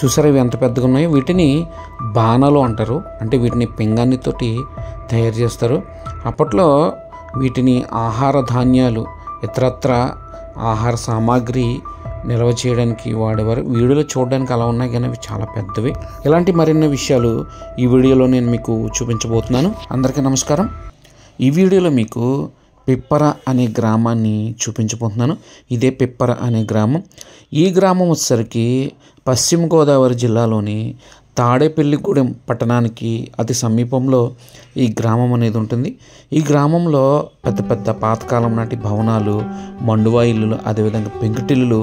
చూసారా ఇవి ఎంత పెద్దగా ఉన్నాయో. వీటిని బాణాలు అంటారు. అంటే వీటిని పింగాణితోటి తయారు చేస్తారు. అప్పట్లో వీటిని ఆహార ధాన్యాలు ఇతరత్ర ఆహార సామాగ్రి నిల్వ చేయడానికి వాడేవారు. వీడియోలో చూడడానికి అలా ఉన్నాయి కానీ అవి చాలా పెద్దవి. ఇలాంటి మరిన్ని విషయాలు ఈ వీడియోలో నేను మీకు చూపించబోతున్నాను. అందరికీ నమస్కారం. ఈ వీడియోలో మీకు పిప్పర అనే గ్రామాన్ని చూపించబోతున్నాను. ఇదే పిప్పర అనే గ్రామం. ఈ గ్రామం వచ్చేసరికి పశ్చిమ గోదావరి జిల్లాలోని తాడేపల్లిగూడెం పట్టణానికి అతి సమీపంలో ఈ గ్రామం అనేది ఉంటుంది. ఈ గ్రామంలో పెద్ద పెద్ద పాతకాలం నాటి భవనాలు, మండువా ఇల్లులు, అదేవిధంగా పెంకుటిల్లులు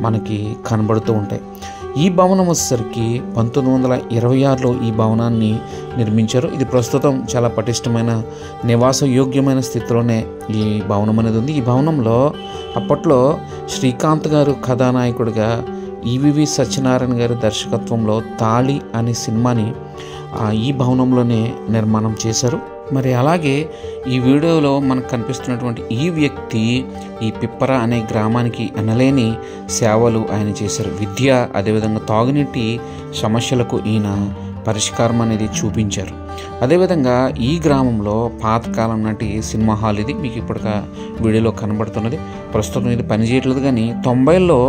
మనకి కనబడుతూ ఉంటాయి. ఈ భవనం వచ్చేసరికి 1926లో ఈ భవనాన్ని నిర్మించారు. ఇది ప్రస్తుతం చాలా పటిష్టమైన నివాస యోగ్యమైన స్థితిలోనే ఈ భవనం అనేది ఉంది. ఈ భవనంలో అప్పట్లో శ్రీకాంత్ గారు కథానాయకుడిగా ఈవివి సత్యనారాయణ గారి దర్శకత్వంలో తాళి అనే సినిమాని ఈ భవనంలోనే నిర్మాణం చేశారు. మరి అలాగే ఈ వీడియోలో మనకు కనిపిస్తున్నటువంటి ఈ వ్యక్తి ఈ పిప్పర అనే గ్రామానికి ఎనలేని సేవలు ఆయన చేశారు. విద్య అదేవిధంగా తాగునీటి సమస్యలకు ఈయన పరిష్కారం అనేది చూపించారు. అదేవిధంగా ఈ గ్రామంలో పాతకాలం నాటి సినిమా హాల్ ఇది మీకు ఇప్పుడు వీడియోలో కనబడుతున్నది. ప్రస్తుతం ఇది పనిచేయట్లేదు కానీ 90ల్లో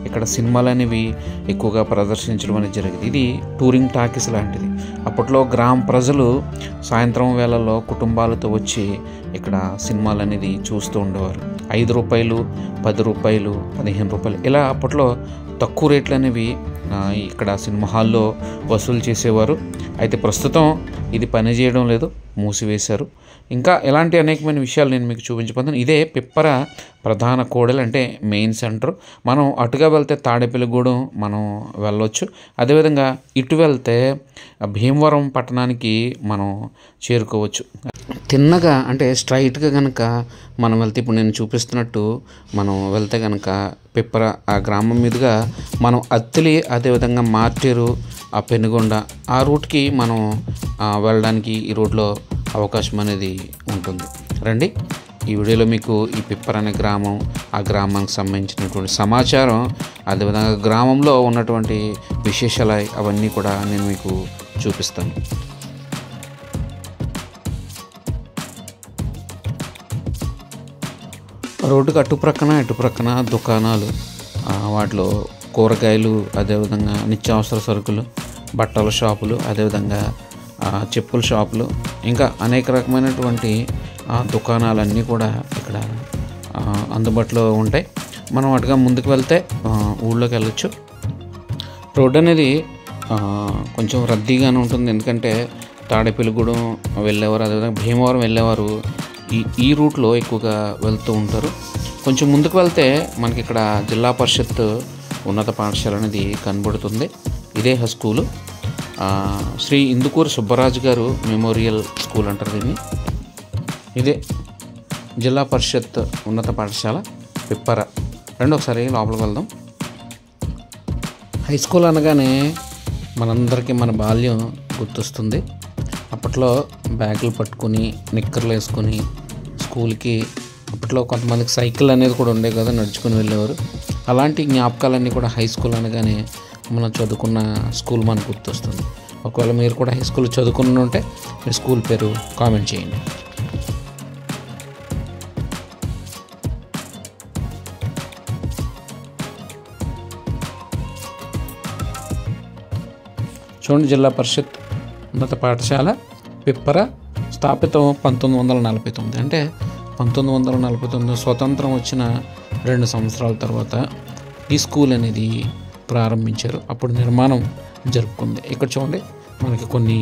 ఇక్కడ సినిమాలు అనేవి ఎక్కువగా ప్రదర్శించడం అనేది జరిగింది. ఇది టూరింగ్ టాకీస్ లాంటిది. అప్పట్లో గ్రామ ప్రజలు సాయంత్రం వేళల్లో కుటుంబాలతో వచ్చి ఇక్కడ సినిమాలు అనేది చూస్తూ ఉండేవారు. 5 రూపాయలు, 10 రూపాయలు, 15 రూపాయలు ఇలా అప్పట్లో తక్కువ రేట్లు అనేవి ఇక్కడ సినిమా హాల్లో వసూలు చేసేవారు. అయితే ప్రస్తుతం ఇది పనిచేయడం లేదు, మూసివేశారు. ఇంకా ఇలాంటి అనేకమైన విషయాలు నేను మీకు చూపించబోతున్నాను. ఇదే పిప్పర ప్రధాన కూడలి, అంటే మెయిన్ సెంటర్. మనం అటుగా వెళ్తే తాడేపల్లిగూడెం మనం వెళ్ళవచ్చు. అదేవిధంగా ఇటు వెళ్తే భీమవరం పట్టణానికి మనం చేరుకోవచ్చు. తిన్నగా అంటే స్ట్రైట్గా కనుక మనం వెళ్తే ఇప్పుడు నేను చూపిస్తున్నట్టు మనం వెళ్తే కనుక పిప్పర ఆ గ్రామం మీదుగా మనం అత్తిలి, అదేవిధంగా మార్టేరు, ఆ పెనుగొండ ఆ రూట్కి మనం వెళ్ళడానికి ఈ రోడ్లో అవకాశం అనేది ఉంటుంది. రండి, ఈ వీడియోలో మీకు ఈ పిప్పర అనే గ్రామం, ఆ గ్రామానికి సంబంధించినటువంటి సమాచారం, అదేవిధంగా గ్రామంలో ఉన్నటువంటి విశేషాలు అవన్నీ కూడా నేను మీకు చూపిస్తాను. రోడ్డుకు అటుప్రక్కన దుకాణాలు, వాటిలో కూరగాయలు, అదేవిధంగా నిత్యావసర సరుకులు, బట్టల షాపులు, అదేవిధంగా చెప్పుల షాపులు, ఇంకా అనేక రకమైనటువంటి దుకాణాలన్నీ కూడా ఇక్కడ అందుబాటులో ఉంటాయి. మనం అటుగా ముందుకు వెళ్తే ఊళ్ళోకి వెళ్ళొచ్చు. రోడ్డు అనేది కొంచెం రద్దీగానే ఉంటుంది. ఎందుకంటే తాడేపల్లిగూడెం వెళ్ళేవారు, అదేవిధంగా భీమవరం వెళ్ళేవారు ఈ రూట్లో ఎక్కువగా వెళ్తూ ఉంటారు. కొంచెం ముందుకు వెళ్తే మనకి ఇక్కడ జిల్లా పరిషత్ ఉన్నత పాఠశాల అనేది కనబడుతుంది. ఇదే స్కూలు, శ్రీ ఇందుకూరు సుబ్బరాజు గారు మెమోరియల్ స్కూల్ అంటారు దీన్ని. ఇదే జిల్లా పరిషత్ ఉన్నత పాఠశాల పిప్పర. రండి ఒకసారి లోపలికి వెళ్దాం. హై స్కూల్ అనగానే మనందరికీ మన బాల్యం గుర్తొస్తుంది. అప్పట్లో బ్యాగులు పట్టుకుని నిక్కర్లు వేసుకొని స్కూల్కి, అప్పట్లో కొంతమందికి సైకిల్ అనేది కూడా ఉండే కదా, నడుచుకుని వెళ్ళేవారు. అలాంటి జ్ఞాపకాలన్నీ కూడా హై స్కూల్ అనగానే మనం చదువుకున్న స్కూల్ మనకు గుర్తొస్తుంది. ఒకవేళ మీరు కూడా హై స్కూల్ చదువుకుని ఉంటే మీ స్కూల్ పేరు కామెంట్ చేయండి. చూడండి, జిల్లా పరిషత్ ఉన్నత పాఠశాల పిప్పర స్థాపితం 1949. అంటే 1949 స్వతంత్రం వచ్చిన 2 సంవత్సరాల తర్వాత ఈ స్కూల్ అనేది ప్రారంభించారు. అప్పుడు నిర్మాణం జరుపుకుంది. ఇక్కడ చూడండి, మనకి కొన్ని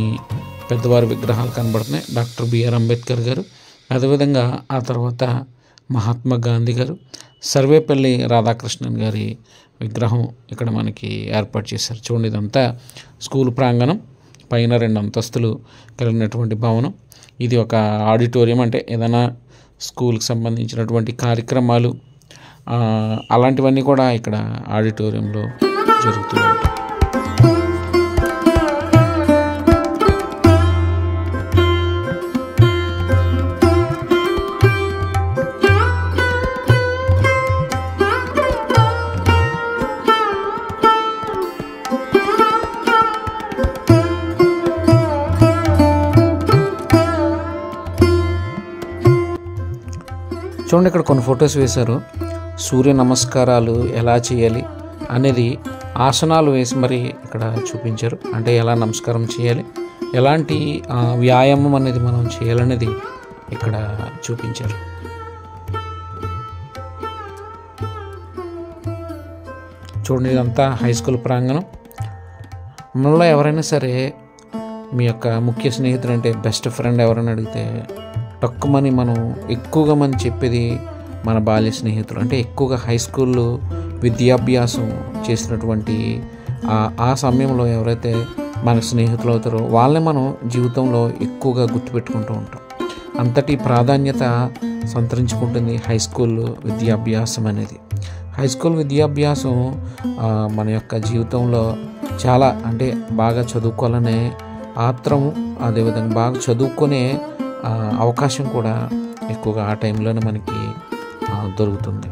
పెద్దవారి విగ్రహాలు కనబడుతున్నాయి. డాక్టర్ బిఆర్ అంబేద్కర్ గారు, అదేవిధంగా ఆ తర్వాత మహాత్మా గాంధీ గారు, సర్వేపల్లి రాధాకృష్ణన్ గారి విగ్రహం ఇక్కడ మనకి ఏర్పాటు చేశారు. చూడండి, ఇదంతా స్కూల్ ప్రాంగణం. పైన 2 అంతస్తులు కలిగినటువంటి భవనం. ఇది ఒక ఆడిటోరియం, అంటే ఏదైనా స్కూల్కి సంబంధించినటువంటి కార్యక్రమాలు అలాంటివన్నీ కూడా ఇక్కడ ఆడిటోరియంలో జరుగుతూ ఉంటాయి. చూడండి, ఇక్కడ కొన్ని ఫొటోస్ వేశారు. సూర్య నమస్కారాలు ఎలా చేయాలి అనేది ఆసనాలు వేసి మరి ఇక్కడ చూపించారు. అంటే ఎలా నమస్కారం చేయాలి, ఎలాంటి వ్యాయామం అనేది మనం చేయాలనేది ఇక్కడ చూపించారు. చూడండి, ఇదంతా హై స్కూల్ ప్రాంగణం. మనలో ఎవరైనా సరే మీ యొక్క ముఖ్య స్నేహితుడు అంటే బెస్ట్ ఫ్రెండ్ ఎవరైనా అడిగితే తక్కువని మనం ఎక్కువగా మనం చెప్పేది మన బాల్య స్నేహితులు. అంటే ఎక్కువగా హై స్కూల్లో విద్యాభ్యాసం చేసినటువంటి ఆ సమయంలో ఎవరైతే మన స్నేహితులు అవుతారో వాళ్ళని మనం జీవితంలో ఎక్కువగా గుర్తుపెట్టుకుంటూ ఉంటాం. అంతటి ప్రాధాన్యత సంతరించుకుంటుంది హై స్కూల్ విద్యాభ్యాసం అనేది. హై స్కూల్ విద్యాభ్యాసం మన యొక్క జీవితంలో చాలా అంటే బాగా చదువుకోవాలనే ఆత్రం, అదేవిధంగా బాగా చదువుకునే అవకాశం కూడా ఎక్కువగా ఆ టైంలోనే మనకి దొరుకుతుంది.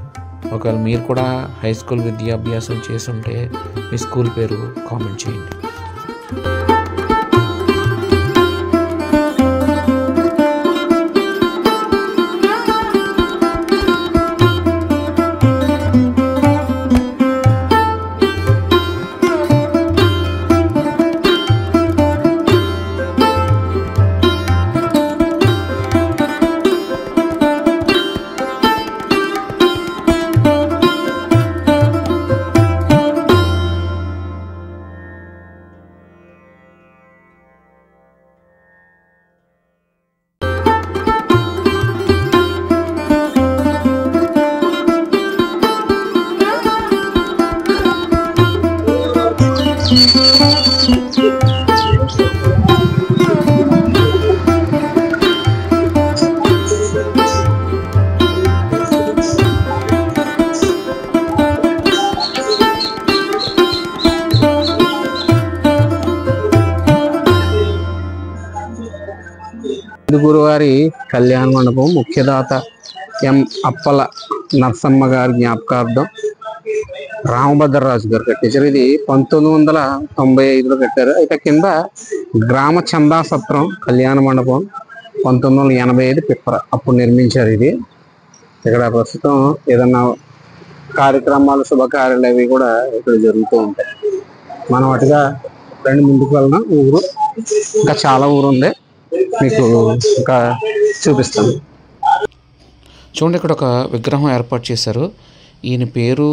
ఒకవేళ మీరు కూడా హై స్కూల్ విద్యాభ్యాసం చేస్తుంటే మీ స్కూల్ పేరు కామెంట్ చేయండి. గురువారి కళ్యాణ మండపం ముఖ్యదాత ఎం అప్పల నరసమ్మ గారి జ్ఞాపకార్థం రామభద్రరాజు గారు కట్టించారు. ఇది 1995లో కట్టారు. అయితే కింద గ్రామ చందా సత్రం కళ్యాణ మండపం 1985 పిప్పర అప్పుడు నిర్మించారు. ఇది ఇక్కడ ప్రస్తుతం ఏదన్నా కార్యక్రమాలు శుభకార్యాలు అవి కూడా ఇక్కడ జరుగుతూ ఉంటాయి. మనం అటుగా రెండు ముందుకు వెళ్దాం. ఊరు ఇంకా చాలా ఊరు ఉంది, మీకు ఇంకా చూపిస్తాను. చూడండి, ఇక్కడ ఒక విగ్రహం ఏర్పాటు చేశారు. ఈయన పేరు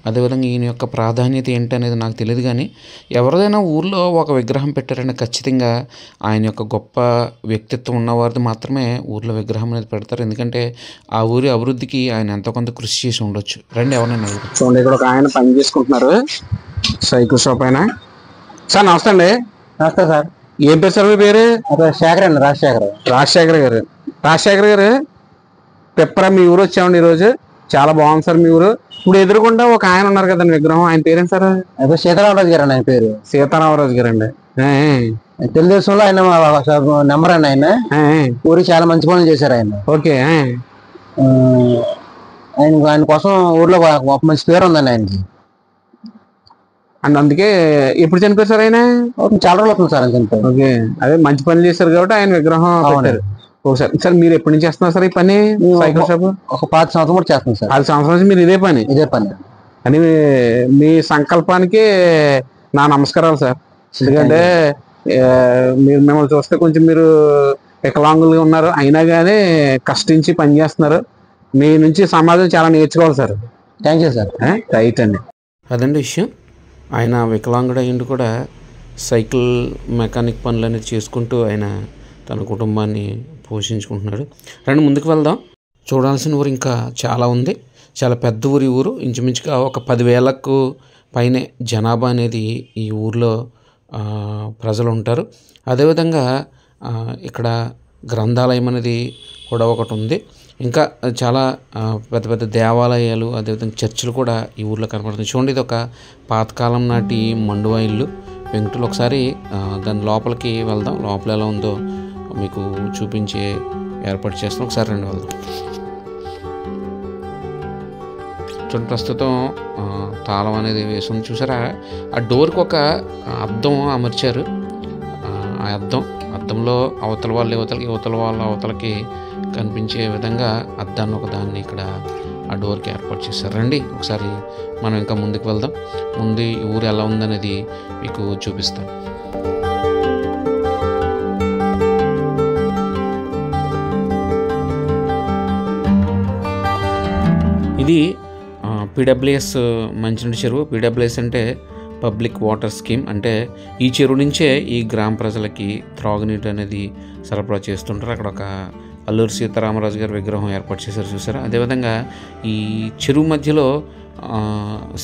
అదేవిధంగా ఈయన యొక్క ప్రాధాన్యత ఏంటి అనేది నాకు తెలియదు, కానీ ఎవరిదైనా ఊర్లో ఒక విగ్రహం పెట్టారంటే ఖచ్చితంగా ఆయన యొక్క గొప్ప వ్యక్తిత్వం ఉన్నవారిది మాత్రమే ఊర్లో విగ్రహం అనేది పెడతారు. ఎందుకంటే ఆ ఊరి అభివృద్ధికి ఆయన ఎంతో కొంత కృషి చేసి ఉండొచ్చు. రండి, ఎవరైనా చూడండి, ఇక్కడ ఒక ఆయన పని చేసుకుంటున్నారు సైకిల్ షాప్ అయినా. సార్ నమస్తే అండి. నమస్తే సార్. ఏం పేరు సార్ మీ పేరు? శేఖర్ అండి. రాజశేఖర్ గారు పిప్పర మీ ఊరు వచ్చామండి ఈరోజు. చాలా బాగుంది సార్ మీ ఊరు. ఇప్పుడు ఎదురుకుండా ఒక ఆయన ఉన్నారు కదండి విగ్రహం, ఆయన పేరేంటి సార్? సీతారామరాజు గారు అండి. ఆయన పేరు సీతారామరాజు గారు అండి. తెలుగుదేశంలో ఆయన నెంబర్ అండి. ఆయన ఊరికి చాలా మంచి పనులు చేశారు ఆయన. ఓకే. ఆయన కోసం ఊర్లో ఒక మంచి పేరు ఉందండి ఆయనకి. అండ్ అందుకే ఎప్పుడు చనిపోయారు సార్ ఆయన? చాలా రోజులు అవుతుంది సార్ ఆయన చనిపోయి. ఓకే, అదే మంచి పనులు చేశారు కాబట్టి ఆయన విగ్రహం పెట్టారు. ఒకసారి సార్ మీరు ఎప్పటి నుంచి చేస్తున్నారు సార్ ఈ పని? సైకిల్ షాప్ ఒక 5 సంవత్సరం కూడా చేస్తున్నాం సార్. 10 సంవత్సరాల నుంచి మీరు ఇదే పని అని మీ సంకల్పానికి నా నమస్కారాలు సార్. ఎందుకంటే మీరు మిమ్మల్ని చూస్తే కొంచెం మీరు వికలాంగులుగా ఉన్నారు, అయినా కానీ కష్టించి పని చేస్తున్నారు. మీ నుంచి సమాజం చాలా నేర్చుకోవాలి sir. Thank you sir. Right అండి. అదండి విషయం. ఆయన వికలాంగుడు అయ్యిండు కూడా సైకిల్ మెకానిక్ పనులు అనేది చేసుకుంటూ ఆయన తన కుటుంబాన్ని పోషించుకుంటున్నాడు. రండి ముందుకు వెళ్దాం. చూడాల్సిన ఊరు ఇంకా చాలా ఉంది. చాలా పెద్ద ఊరు. ఇంచుమించుగా ఒక 10,000కు పైనే జనాభా అనేది ఈ ఊర్లో ప్రజలు ఉంటారు. అదేవిధంగా ఇక్కడ గ్రంథాలయం అనేది కూడా ఒకటి ఉంది. ఇంకా చాలా పెద్ద పెద్ద దేవాలయాలు, అదేవిధంగా చర్చిలు కూడా ఈ ఊర్లో కనపడుతుంది. చూడండి, ఇది ఒక పాతకాలం నాటి మండువా ఇల్లు. వెంకటులు ఒకసారి దాని లోపలికి వెళ్దాం. లోపల ఎలా ఉందో మీకు చూపించే ఏర్పాటు చేస్తాం. ఒకసారి రండి వెళ్దాం. చూడండి, ప్రస్తుతం తాళం అనేది వేస్తుంది. చూసారా, ఆ డోర్కి ఒక అద్దం అమర్చారు. ఆ అద్దంలో అవతల వాళ్ళ అవతలకి కనిపించే విధంగా అద్దాన్ని ఒకదాన్ని ఇక్కడ ఆ డోర్కి ఏర్పాటు చేశారు. రండి ఒకసారి మనం ఇంకా ముందుకు వెళ్దాం. ముందు ఈ ఊరు ఎలా ఉందనేది మీకు చూపిస్తాను. ఇది PWS మంచినీటి చెరువు. PWS అంటే పబ్లిక్ వాటర్ స్కీమ్. అంటే ఈ చెరువు నుంచే ఈ గ్రామ ప్రజలకి త్రాగునీటి అనేది సరఫరా చేస్తుంటారు. అక్కడ ఒక అల్లూరి సీతారామరాజు గారి విగ్రహం ఏర్పాటు చేశారు, చూసారా. అదేవిధంగా ఈ చెరువు మధ్యలో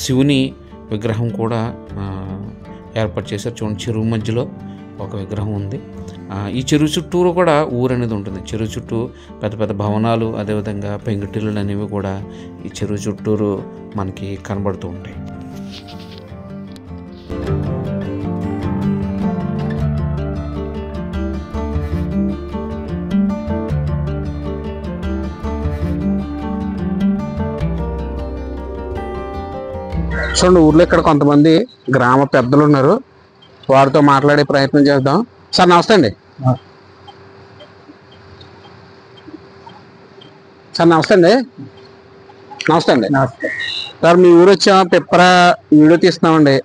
శివుని విగ్రహం కూడా ఏర్పాటు చేశారు. చూడండి, చెరువు మధ్యలో ఒక విగ్రహం ఉంది. ఈ చెరువు చుట్టూరు కూడా ఊరు అనేది ఉంటుంది. చెరువు చుట్టూ పెద్ద పెద్ద భవనాలు, అదేవిధంగా పెంకుటిల్లులు అనేవి కూడా ఈ చెరువు చుట్టూరు మనకి కనబడుతూ ఉంటాయి. చూడండి, ఊర్లో ఇక్కడ కొంతమంది గ్రామ పెద్దలు ఉన్నారు. వారితో మాట్లాడే ప్రయత్నం చేద్దాం. సార్ నమస్తే అండి. సార్ నమస్తే అండి. నమస్తే అండి. సార్ మీ ఊరు వచ్చా పెప్పరా వీడియో తీస్తున్నామండి.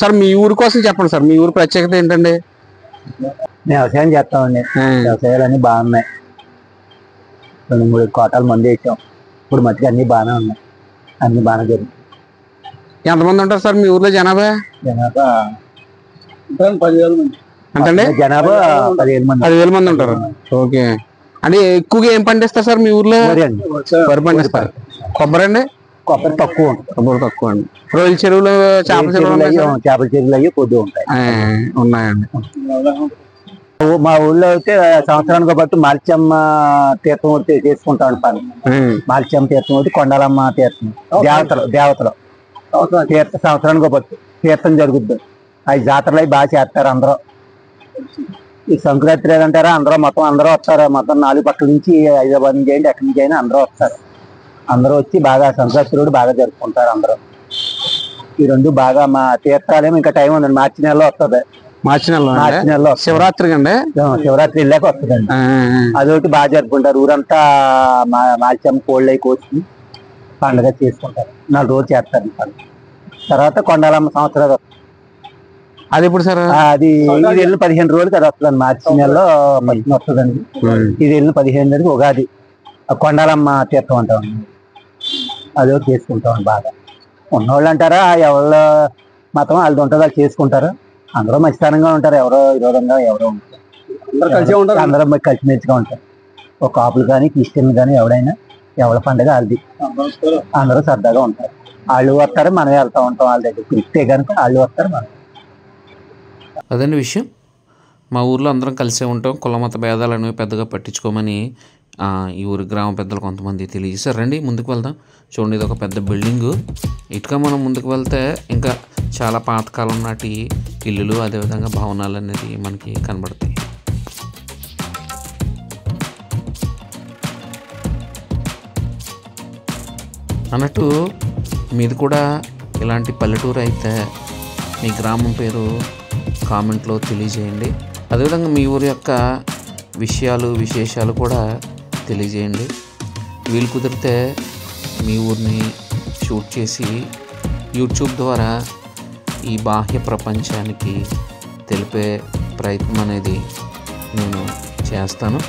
సార్ మీ ఊరు కోసం చెప్పండి సార్, మీ ఊరు ప్రత్యేకత ఏంటండి? వ్యవసాయం చేస్తామండి. వ్యవసాయాలు అన్నీ బాగున్నాయి. 2-3 కోటాల మంది వేసాం. ఇప్పుడు మట్టికి అన్నీ బాగానే ఉన్నాయి. అన్ని బాగానే జరుగుతుంది. ఎంతమంది ఉంటారు సార్ మీ ఊర్లో జనాభా? జనాభా 10,000 మంది. అంటే జనాభా 10,000 మంది ఉంటారు. ఓకే. అంటే ఎక్కువగా ఏం పండిస్తారు సార్ మీ ఊర్లో? వరి పండిస్తారు. కొబ్బరి అండి? కొబ్బరి తక్కువ ఉంటుంది. కొబ్బరి తక్కువ అండి. రొయ్యల చెరువులు, చేపల చెరువులు అయ్యి కొద్దిగా ఉంటాయి. ఉన్నాయండి. మా ఊళ్ళో అయితే సంవత్సరానికి బట్టి మాల్చమ్మ తీర్థం ఒకటి చేసుకుంటాం పని. మాల్చమ్మ తీర్థం ఒకటి, కొండలమ్మ తీర్థం, దేవతలు సంవత్సరానికి బట్టి తీర్థం జరుగుద్ది. అవి జాతరలు అవి బాగా చేస్తారు అందరూ. ఈ సంక్రాంతి లేదంటారా, అందరూ వస్తారు. మొత్తం 4 పక్కల నుంచి, హైదరాబాద్ నుంచి అయింది, ఎక్కడి నుంచి అయినా అందరూ వస్తారు. అందరూ వచ్చి బాగా సంక్రాంతి రోడ్డు బాగా జరుపుకుంటారు అందరూ. ఈ 2 బాగా మా తీర్థాలేమో ఇంకా టైం ఉందండి. మార్చి నెలలో వస్తుంది. మార్చి నెలలో శివరాత్రికి అండి. శివరాత్రి వెళ్ళాక వస్తుందండి. అదొకటి బాగా జరుపుకుంటారు. ఊరంతా మాల్చమ్మ కోళ్ళు అయి కోసి పండుగ చేసుకుంటారు. 4 రోజులు చేస్తారు పండుగ. తర్వాత కొండాలమ్మ సంవత్సరాలు. అది ఇప్పుడు సార్ అది ఇది వెళ్ళిన 15 రోజులకి అది వస్తుందండి. మార్చి నెలలో వస్తుందండి. ఇది వెళ్ళిన 15 ఉగాది కొండాలమ్మ తీర్థం అంటాం. అదో చేసుకుంటాం బాగా. ఉన్నవాళ్ళు అంటారా, ఎవరు మతం వాళ్ళది ఉంటుంది, వాళ్ళు చేసుకుంటారు. అందరూ మంచితనంగా ఉంటారు. ఎవరో విరోధంగా ఎవరో ఉంటారు. అందరూ కలిసిమెలిసిగా ఉంటారు. ఒక కాపులు కానీ క్రిస్టియన్లు కానీ ఎవడైనా ఎవరి పండుగ వాళ్ళది. అందరూ సరదాగా ఉంటారు. వాళ్ళు వస్తారు, మనమే వెళ్తూ ఉంటాం వాళ్ళ దగ్గర. క్రిస్టే కనుక వాళ్ళు వస్తారు, మనం. అదండి విషయం. మా ఊర్లో అందరం కలిసే ఉంటాం. కుల మత భేదాలు అనేవి పెద్దగా పట్టించుకోమని ఈ ఊరి గ్రామ పెద్దలు కొంతమంది తెలియజేశారు. రండి ముందుకు వెళ్దాం. చూడండి, ఇది ఒక పెద్ద బిల్డింగు. ఇటుక మనం ముందుకు వెళ్తే ఇంకా చాలా పాతకాలం నాటి ఇల్లులు, అదేవిధంగా భవనాలు అనేది మనకి కనబడతాయి. అన్నట్టు మీది కూడా ఇలాంటి పల్లెటూరు అయితే మీ గ్రామం పేరు కామెంట్లో తెలియజేయండి. అదేవిధంగా మీ ఊరి యొక్క విశేషాలు కూడా తెలియజేయండి. వీలు కుదిరితే మీ ఊరిని షూట్ చేసి యూట్యూబ్ ద్వారా ఈ బాహ్య ప్రపంచానికి తెలిపే ప్రయత్నం అనేది నేను చేస్తాను.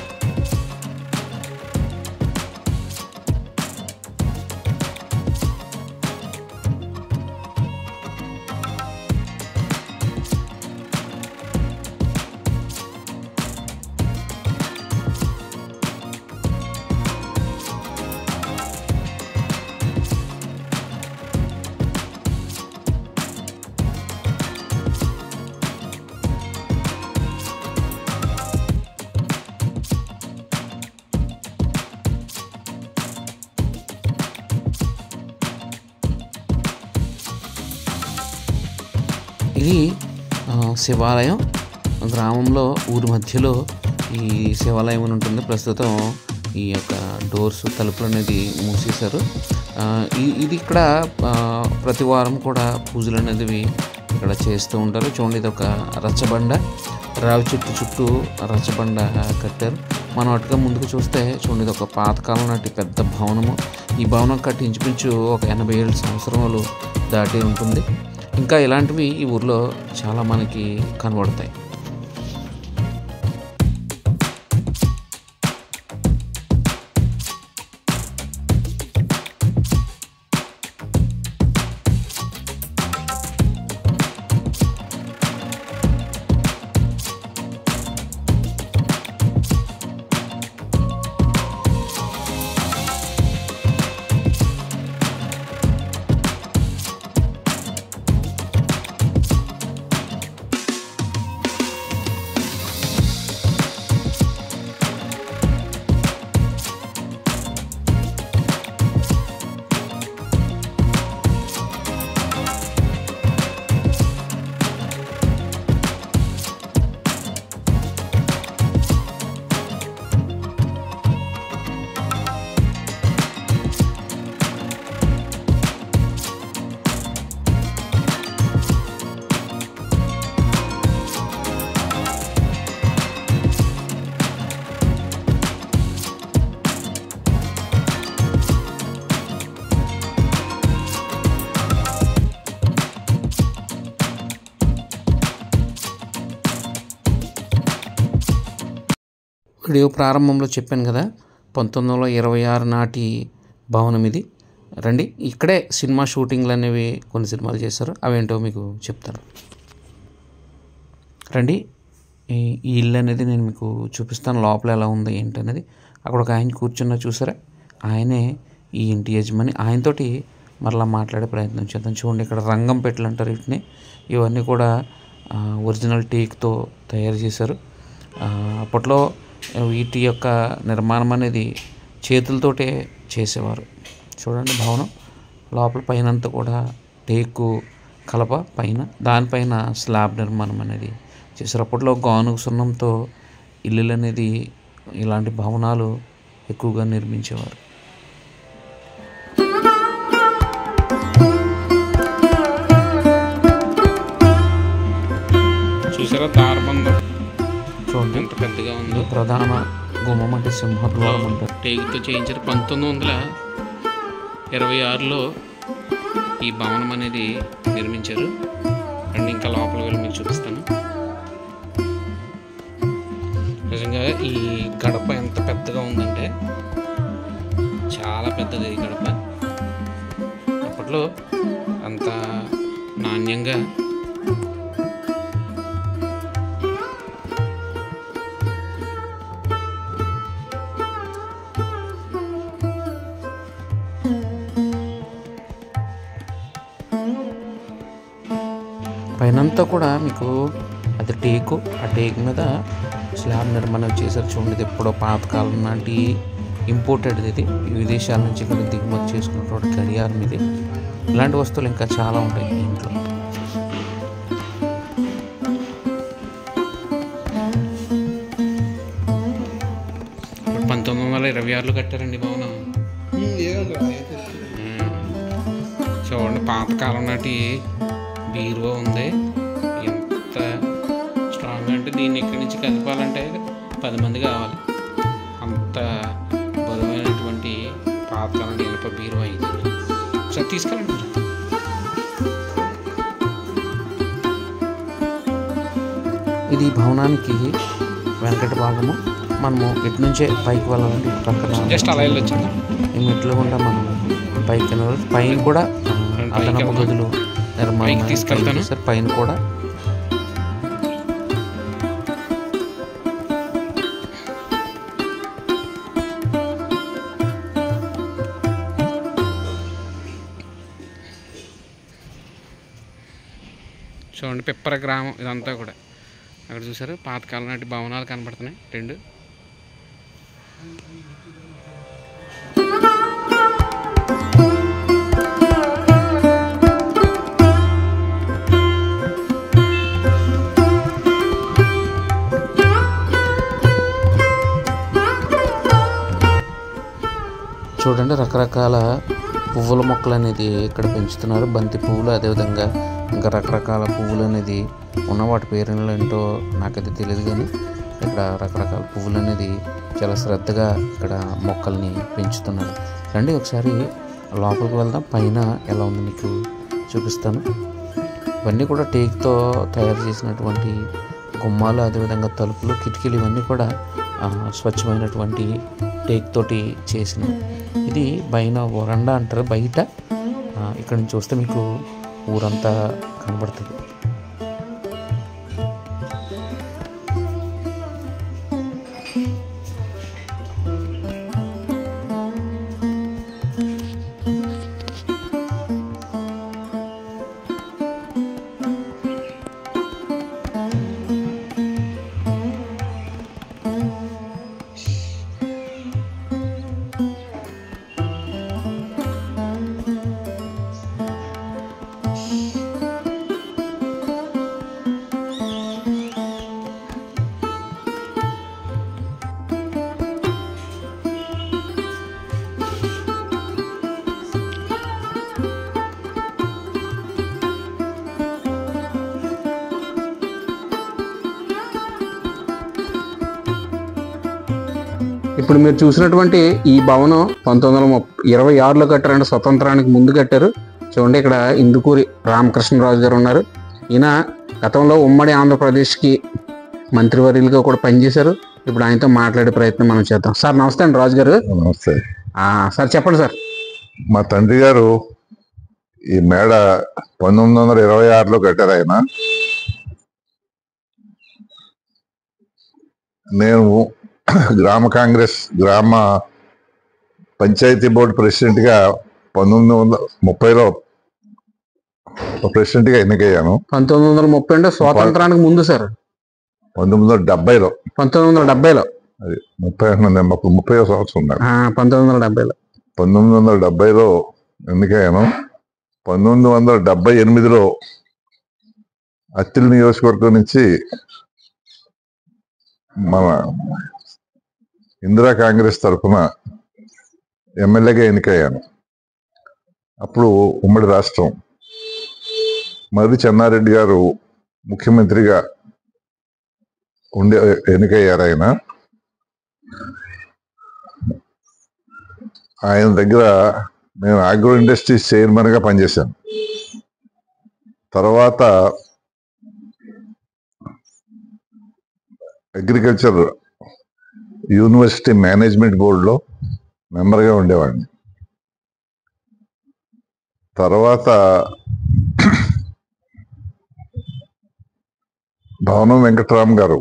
ఇది శివాలయం. గ్రామంలో ఊరి మధ్యలో ఈ శివాలయం అని ఉంటుంది. ప్రస్తుతం ఈ యొక్క డోర్స్, తలుపులు అనేది మూసేశారు. ఇది ఇక్కడ ప్రతి వారం కూడా పూజలు అనేవి ఇక్కడ చేస్తూ ఉంటారు. చూడండి, ఇది ఒక రచ్చబండ. రావి చెట్టు చుట్టూ రచ్చబండ కట్టారు. మనం అటుగా ముందుకు చూస్తే చూడండి, ఇది ఒక పాతకాలం నాటి పెద్ద భవనము. ఈ భవనం కట్టి ఇంచుమించు ఒక 87 సంవత్సరాలు దాటి ఉంటుంది. ఇంకా ఇలాంటివి ఈ ఊర్లో చాలా మనకి కనబడతాయి. వీడియో ప్రారంభంలో చెప్పాను కదా, 1926 నాటి భవనం ఇది. రండి, ఇక్కడే సినిమా షూటింగ్లు అనేవి కొన్ని సినిమాలు చేశారు, అవేంటో మీకు చెప్తాను. రండి, ఈ ఇల్లు అనేది నేను మీకు చూపిస్తాను, లోపల ఎలా ఉంది ఏంటి అనేది. అక్కడ ఒక ఆయన కూర్చున్న చూసారా, ఆయనే ఈ ఇంటి యజమాని. ఆయనతోటి మరలా మాట్లాడే ప్రయత్నం చేద్దాం. చూడండి, ఇక్కడ రంగం పెట్టెలు అంటారు వీటిని. ఇవన్నీ కూడా ఒరిజినల్ టేక్తో తయారు చేశారు. అప్పట్లో వీటి యొక్క నిర్మాణం అనేది చేతులతోటే చేసేవారు. చూడండి, భవనం లోపల పైనంతా కూడా టేకు కలప పైన, దానిపైన స్లాబ్ నిర్మాణం అనేది చేశారు. అప్పట్లో గానుగ సున్నంతో ఇల్లులు అనేది, ఇలాంటి భవనాలు ఎక్కువగా నిర్మించేవారు. చూసారా దారబంధం, చూడండి ఎంత పెద్దగా ఉందో. ప్రధాన గుమ్మం అంటే సింహద్వారం అంటారు, టేకుతో చేయించారు. 1926లో ఈ భవనం అనేది నిర్మించారు. అండ్ ఇంకా లోపల వెళ్ళి మీకు చూపిస్తాను. నిజంగా ఈ గడప ఎంత పెద్దగా ఉందంటే చాలా పెద్దది ఈ గడప. అప్పట్లో అంత నాణ్యంగా పైనంతా కూడా మీకు అది టేకు, ఆ టేకు మీద స్లాబ్ నిర్మాణం చేశారు. చూడండి, ఇది ఎప్పుడో పాతకాలం నాటి ఇంపోర్టెడ్ ఇది, విదేశాల నుంచి ఇక్కడ దిగుమతి చేసుకున్నటువంటి గడియారం ఇది. ఇలాంటి వస్తువులు ఇంకా చాలా ఉంటాయి ఇంట్లో. 1926లో కట్టారండి భవనం. చూడండి, పాతకాలం నాటి బీరువా ఉంది. ఎంత స్ట్రాంగ్ అంటే దీన్ని ఇక్కడి నుంచి కదపాలంటే 10 మంది కావాలి. అంత బరువైనటువంటి పాతకాలం ఇనుప బీరువా ఇది. ఒకసారి తీసుకెళ్ళండి. ఇది భవనానికి వెనకటి భాగము. మనము ఇటు నుంచే పైకి వెళ్ళాలంటే ఇటు పక్కన జస్ట్ అలా వెళ్ళొచ్చాము. ఈ మెట్లు గుండా మనం పైకి వెళ్ళాలి. పైన కూడా అదనపు గదులు నిర్మాణం తీసుకెళ్తాను సార్. పైన కూడా చూడండి, పిప్పర గ్రామం ఇదంతా కూడా. అక్కడ చూసారు పాతకాలం నాటి భవనాలు కనబడుతున్నాయి 2. చూడండి, రకరకాల పువ్వుల మొక్కలు అనేది ఇక్కడ పెంచుతున్నారు. బంతి పువ్వులు, అదేవిధంగా ఇంకా రకరకాల పువ్వులు అనేది ఉన్న వాటి పేర్లు ఏంటో నాకైతే తెలియదు, కానీ ఇక్కడ రకరకాల పువ్వులు అనేది చాలా శ్రద్ధగా ఇక్కడ మొక్కల్ని పెంచుతున్నారు. రండి ఒకసారి లోపలికి వెళ్దాం. పైన ఎలా ఉంది మీకు చూపిస్తాను. ఇవన్నీ కూడా టేక్తో తయారు చేసినటువంటి గుమ్మాలు, అదేవిధంగా తలుపులు, కిటికీలు ఇవన్నీ కూడా స్వచ్ఛమైనటువంటి టేక్ తోటి చేసినవి. ఇది పైన వరండా అంటారు. బయట ఇక్కడ నుంచి చూస్తే మీకు ఊరంతా కనబడుతుంది. ఇప్పుడు మీరు చూసినటువంటి ఈ భవనం 1926లో కట్టారంటే స్వతంత్రానికి ముందు కట్టారు. చూడండి, ఇక్కడ ఇందుకూరి రామకృష్ణరాజు గారు ఉన్నారు. ఈయన గతంలో ఉమ్మడి ఆంధ్రప్రదేశ్కి మంత్రివర్యులుగా కూడా పనిచేశారు. ఇప్పుడు ఆయనతో మాట్లాడే ప్రయత్నం మనం చేద్దాం. సార్ నమస్తే అండి, రాజు గారు. నమస్తే సార్ చెప్పండి సార్. మా తండ్రి గారు ఈ మేడ 1926లో కట్టారు. ఆయన నేను గ్రామ కాంగ్రెస్ గ్రామ పంచాయతీ బోర్డు ప్రెసిడెంట్ గా 1930లో ప్రెసిడెంట్ గా ఎన్నికయ్యాను. 1930 అంటే స్వాతంత్రానికి ముందు సార్. 1970లో 1970లో అది 30 సంవత్సరం 1970లో 1970లో ఎన్నికయ్యాను. 1978లో అత్తిలి నియోజకవర్గం నుంచి మన ఇందిరా కాంగ్రెస్ తరఫున ఎమ్మెల్యేగా ఎన్నికయ్యాను. అప్పుడు ఉమ్మడి రాష్ట్రం మర్రి చెన్నారెడ్డి గారు ముఖ్యమంత్రిగా ఎన్నికయ్యారు. ఆయన దగ్గర నేను ఆగ్రో ఇండస్ట్రీస్ చైర్మన్ గా పనిచేశాను. తర్వాత అగ్రికల్చర్ యూనివర్సిటీ మేనేజ్మెంట్ బోర్డులో మెంబర్గా ఉండేవాడిని. తర్వాత భవనం వెంకటరామ్ గారు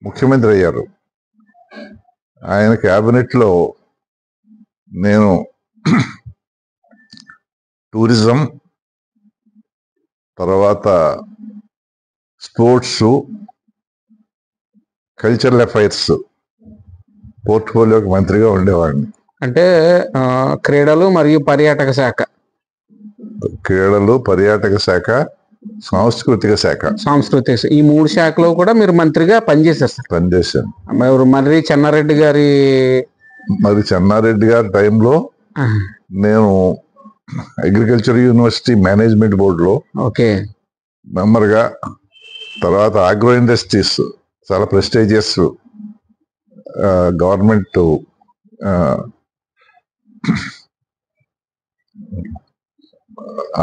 ముఖ్యమంత్రి అయ్యారు. ఆయన క్యాబినెట్లో నేను టూరిజం, తర్వాత స్పోర్ట్స్, కల్చరల్ అఫైర్స్ పోర్ట్ఫోలియోకి మంత్రిగా ఉండేవాడిని. అంటే క్రీడలు మరియు పర్యాటక శాఖ, క్రీడలు, పర్యాటక శాఖ, సాంస్కృతిక శాఖ, ఈ 3 శాఖలో కూడా మీరు మంత్రిగా పనిచేశారు సార్. పనిచేశాను. మర్రి చెన్నారెడ్డి గారి టైంలో నేను అగ్రికల్చర్ యూనివర్సిటీ మేనేజ్మెంట్ బోర్డులో మెంబర్గా, తర్వాత ఆగ్రో ఇండస్ట్రీస్ చాలా ప్రెస్టీజియస్ గవర్నమెంట్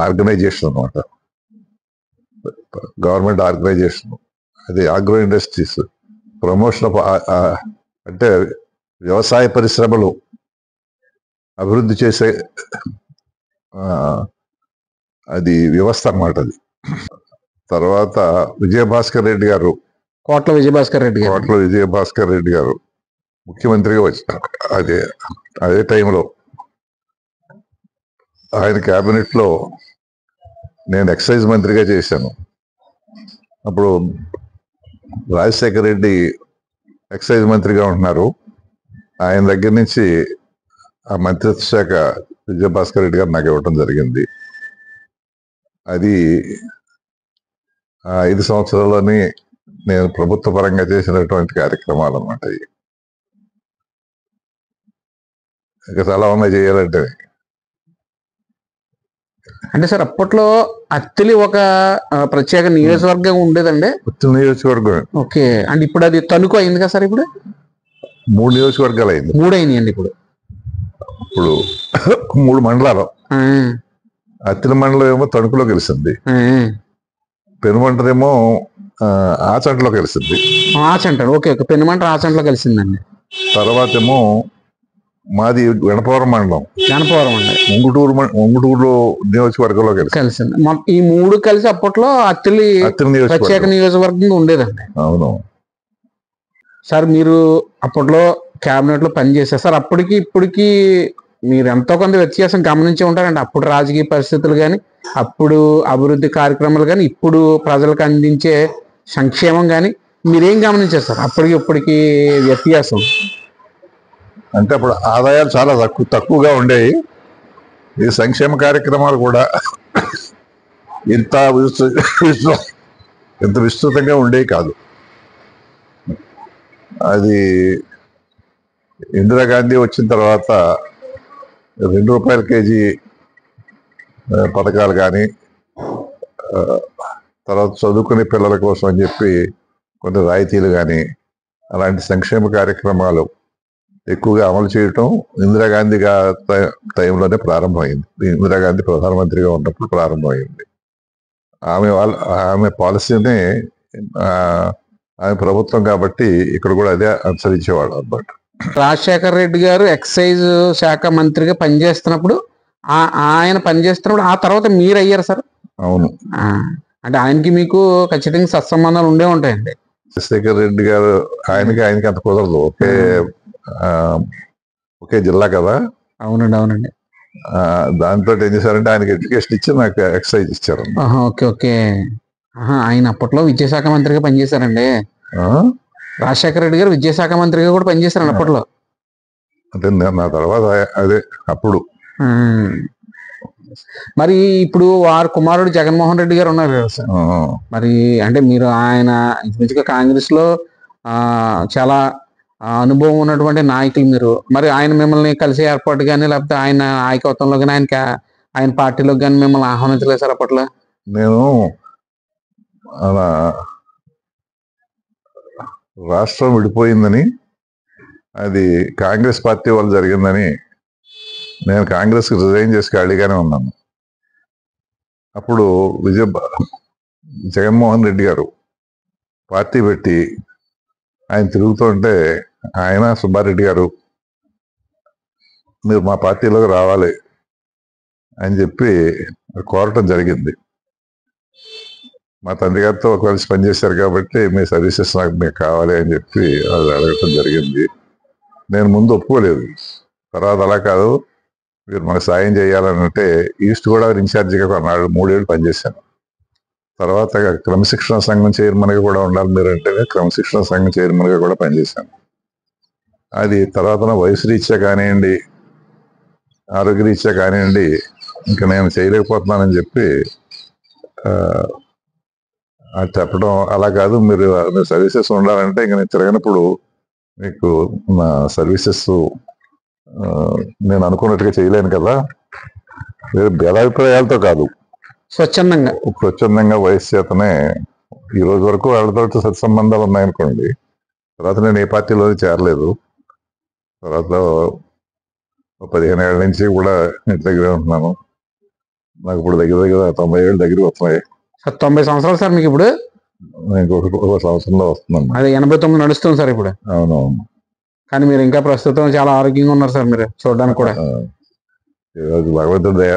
ఆర్గనైజేషన్ అన్నమాట. గవర్నమెంట్ ఆర్గనైజేషన్ అది ఆగ్రో ఇండస్ట్రీస్ ప్రమోషన్ అంటే వ్యవసాయ పరిశ్రమలు అభివృద్ధి చేసే అది వ్యవస్థ అన్నమాట అది. తర్వాత కోట్ల విజయభాస్కర్ రెడ్డి గారు ముఖ్యమంత్రిగా వచ్చారు. అదే టైంలో ఆయన క్యాబినెట్ లో నేను ఎక్సైజ్ మంత్రిగా చేశాను. అప్పుడు రాజశేఖర రెడ్డి ఎక్సైజ్ మంత్రిగా ఉంటున్నారు. ఆయన దగ్గర నుంచి ఆ మంత్రిత్వ శాఖ విజయభాస్కర్ రెడ్డి గారు నాకు ఇవ్వటం జరిగింది. అది 5 సంవత్సరాల్లోని నేను ప్రభుత్వ పరంగా చేసినటువంటి కార్యక్రమాలు అన్నమాట. ఇక చాలా ఉన్నాయి చేయాలంటే. అంటే సార్ అప్పట్లో అత్తిలి ఒక ప్రత్యేక నియోజకవర్గం ఉండేదండి. ఉత్తర నియోజకవర్గం. ఓకే, అంటే ఇప్పుడు అది తణుకు అయింది కదా సార్? ఇప్పుడు 3 నియోజకవర్గాలు అయింది. 3 అయినాయండి ఇప్పుడు. ఇప్పుడు 3 మండలాలు. అత్తిలి మండలం ఏమో తణుకులో కలిసింది, పెనుమంటరేమో ఆచంటలో కలిసింది. ఆచంట, ఓకే ఓకే, పెనుమంట ఆచంటలో కలిసిందండి. తర్వాత ఏమో మాది గణపవరం మండలం, గణపవరం అండి, ఉంగుటూరు నియోజకవర్గంలో కలిసింది. ఈ 3 కలిసి అప్పట్లో అత్తిలి ప్రత్యేక నియోజకవర్గంగా ఉండేదండి. అవును సార్, మీరు అప్పట్లో క్యాబినెట్ లో పనిచేశారు సార్. అప్పటికి ఇప్పటికి మీరు ఎంతో కొంత వ్యత్యాసం గమనించి ఉంటారండి. అప్పుడు రాజకీయ పరిస్థితులు కానీ, అప్పుడు అభివృద్ధి కార్యక్రమాలు కానీ, ఇప్పుడు ప్రజలకు అందించే సంక్షేమం కానీ మీరేం గమనించారు సార్ అప్పటికి ఇప్పటికి వ్యత్యాసం? అంటే అప్పుడు ఆదాయాలు చాలా తక్కువగా ఉండేవి. ఈ సంక్షేమ కార్యక్రమాలు కూడా ఇంత విస్తృతంగా ఉండేవి కాదు. అది ఇందిరాగాంధీ వచ్చిన తర్వాత ₹2 కేజీ పథకాలు కానీ, తర్వాత చదువుకునే పిల్లల కోసం అని చెప్పి కొన్ని రాయితీలు కానీ, అలాంటి సంక్షేమ కార్యక్రమాలు ఎక్కువగా అమలు చేయటం ఇందిరాగాంధీ టైంలోనే ప్రారంభమైంది. ఇందిరాగాంధీ ప్రధానమంత్రిగా ఉన్నప్పుడు ప్రారంభమైంది. ఆమె పాలసీని ఆమె ప్రభుత్వం కాబట్టి ఇక్కడ కూడా అదే అనుసరించేవాడు అన్నమాట. రాజశేఖర రెడ్డి గారు ఎక్సైజ్ శాఖ మంత్రిగా పనిచేస్తున్నప్పుడు ఆ తర్వాత మీరు అయ్యారు సార్? అవును. అంటే ఆయనకి మీకు ఖచ్చితంగా సత్సంబంధాలు ఉండే ఉంటాయండి. రాజశేఖర రెడ్డి గారు ఆయనకి అంత కుదరదు, ఒకే జిల్లా కదా. అవునండి అవునండి. దాంతో ఏం చేశారంటే ఆయనకి ఎడ్యుకేషన్ ఇచ్చి నాకు ఎక్సైజ్ ఇచ్చారు. Okay okay. ఆయన అప్పట్లో విద్యాశాఖ మంత్రిగా పనిచేశారండి. రాజశేఖర రెడ్డి గారు విద్యాశాఖ మంత్రిగా కూడా పనిచేశారండి అప్పట్లో. అంటే నా తర్వాత అదే అప్పుడు. మరి ఇప్పుడు వారి కుమారుడు జగన్మోహన్ రెడ్డి గారు ఉన్నారు కదా సార్. మరి అంటే మీరు ఆయన కాంగ్రెస్ లో చాలా అనుభవం ఉన్నటువంటి నాయకులు మీరు. మరి ఆయన మిమ్మల్ని కలిసే ఏర్పాటు కానీ, లేకపోతే ఆయన నాయకత్వంలో కానీ, ఆయన పార్టీలోకి కానీ మిమ్మల్ని ఆహ్వానించలేదు సార్ అప్పట్లో? నేను అలా రాష్ట్రం విడిపోయిందని, అది కాంగ్రెస్ పార్టీ వాళ్ళు జరిగిందని నేను కాంగ్రెస్కి రిజైన్ చేసి ఖాళీగానే ఉన్నాను. అప్పుడు జగన్మోహన్ రెడ్డి గారు పార్టీ పెట్టి ఆయన తిరుగుతుంటే ఆయన సుబ్బారెడ్డి గారు మీరు మా పార్టీలోకి రావాలి అని చెప్పి కోరటం జరిగింది. మా తండ్రి గారితో కలిసి పనిచేశారు కాబట్టి మీ సర్వీసెస్ మీకు కావాలి అని చెప్పి అది అడగటం జరిగింది. నేను ముందు ఒప్పుకోలేదు. తర్వాత అలా కాదు, మీరు మాకు సాయం చేయాలనంటే ఈస్ట్ గోదావరి ఇన్ఛార్జిగా 3 ఏళ్ళు పనిచేశాను. తర్వాత క్రమశిక్షణ సంఘం చైర్మన్గా కూడా ఉండాలి మీరు అంటే క్రమశిక్షణ సంఘం చైర్మన్గా కూడా పనిచేశాను. అది తర్వాత వయసు రీత్యా కానివ్వండి, ఆరోగ్య రీత్యా కానివ్వండి, ఇంకా నేను చేయలేకపోతున్నానని చెప్పి చెప్పడం. అలా కాదు, మీరు సర్వీసెస్ ఉండాలంటే ఇంక నేను తిరగనప్పుడు మీకు నా సర్వీసెస్ నేను అనుకున్నట్టుగా చేయలేను కదా. మీరు భేదాభిప్రాయాలతో కాదు, స్వచ్ఛందంగా వయసు చేతనే ఈ రోజు వరకు వాళ్ళతో సత్సంబంధాలు ఉన్నాయనుకోండి. తర్వాత నేను ఏ పార్టీలో చేరలేదు. తర్వాత 15 ఏళ్ళ నుంచి కూడా ఇంటి దగ్గరే ఉంటున్నాను. నాకు ఇప్పుడు దగ్గర 90 ఏళ్ళు దగ్గర వస్తున్నాయి. 90 సంవత్సరాలు సార్ మీకు ఇప్పుడు? ఇంకొక సంవత్సరంలో వస్తున్నాను. అదే 89 నడుస్తుంది సార్ ఇప్పుడు. అవునవును. కానీ మీరు ఇంకా ప్రస్తుతం చాలా ఆరోగ్యంగా ఉన్నారు సార్. మీరు చూడడానికి కూడా భగవంతుడి దయ.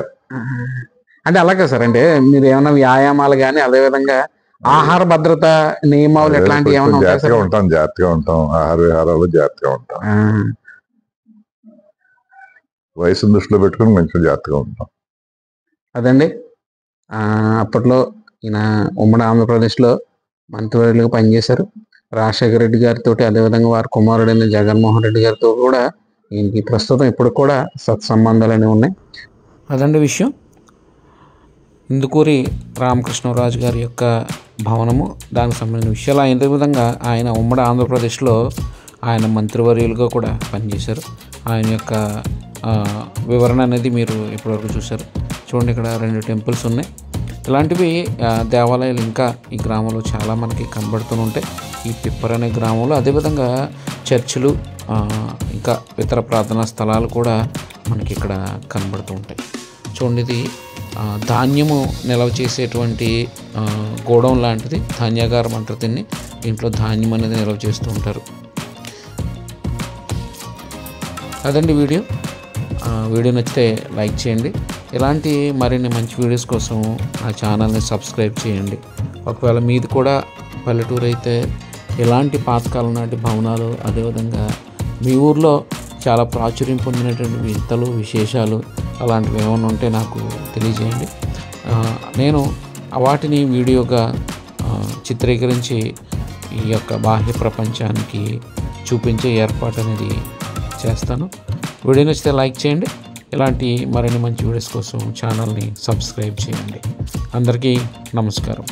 అంటే అలాగే సార్, అంటే మీరు ఏమైనా వ్యాయామాలు కానీ, అదేవిధంగా ఆహార భద్రత నియమాలు ఎట్లాంటివి ఏమైనా జాగ్రత్తగా ఉంటాం. ఆహార విహారాలు జాగ్రత్తగా ఉంటాం. వయసు దృష్టిలో పెట్టుకుని కొంచెం జాగ్రత్తగా ఉంటాం. అదండి. అప్పట్లో ఈయన ఉమ్మడి ఆంధ్రప్రదేశ్లో మంత్రివర్యులుగా పనిచేశారు. రాజశేఖర రెడ్డి గారితో, అదేవిధంగా వారి కుమారుడైన జగన్మోహన్ రెడ్డి గారితో కూడా ఈయనకి ప్రస్తుతం ఇప్పుడు కూడా సత్సంబంధాలు అనేవి ఉన్నాయి. అదండి విషయం. ఇందుకూరి రామకృష్ణరాజు గారి యొక్క భవనము, దానికి సంబంధించిన విషయాలు అదే విధంగా ఆయన ఉమ్మడి ఆంధ్రప్రదేశ్లో ఆయన మంత్రివర్యులుగా కూడా పనిచేశారు. ఆయన యొక్క వివరణ అనేది మీరు ఇప్పటివరకు చూశారు. చూడండి, ఇక్కడ 2 టెంపుల్స్ ఉన్నాయి. ఇలాంటివి దేవాలయాలు ఇంకా ఈ గ్రామంలో చాలా మనకి కనబడుతూ ఉంటాయి ఈ పిప్పర్ అనే గ్రామంలో. అదేవిధంగా చర్చిలు, ఇంకా ఇతర ప్రార్థనా స్థలాలు కూడా మనకి ఇక్కడ కనబడుతూ ఉంటాయి. చూడండి, ఇది ధాన్యము నిల్వ చేసేటువంటి గోడౌన్ లాంటిది, ధాన్యాగారం అంటారు దీన్ని. దీంట్లో ధాన్యం అనేది నిల్వ చేస్తూ ఉంటారు. అదండి వీడియో నచ్చితే లైక్ చేయండి. ఇలాంటి మరిన్ని మంచి వీడియోస్ కోసం నా ఛానల్ని సబ్స్క్రైబ్ చేయండి. ఒకవేళ మీది కూడా పల్లెటూరు అయితే ఎలాంటి పాతకాలం నాటి భవనాలు, అదేవిధంగా మీ ఊర్లో చాలా ప్రాచుర్యం పొందినటువంటి వింతలు, విశేషాలు అలాంటివి ఏమైనా ఉంటే నాకు తెలియజేయండి. నేను వాటిని వీడియోగా చిత్రీకరించి ఈ యొక్క బాహ్య ప్రపంచానికి చూపించే ఏర్పాటు అనేది చేస్తాను. వీడియో నచ్చితే లైక్ చేయండి. ఇలాంటి మరిన్ని మంచి వీడియోస్ కోసం ఛానల్ని సబ్స్క్రైబ్ చేయండి. అందరికీ నమస్కారం.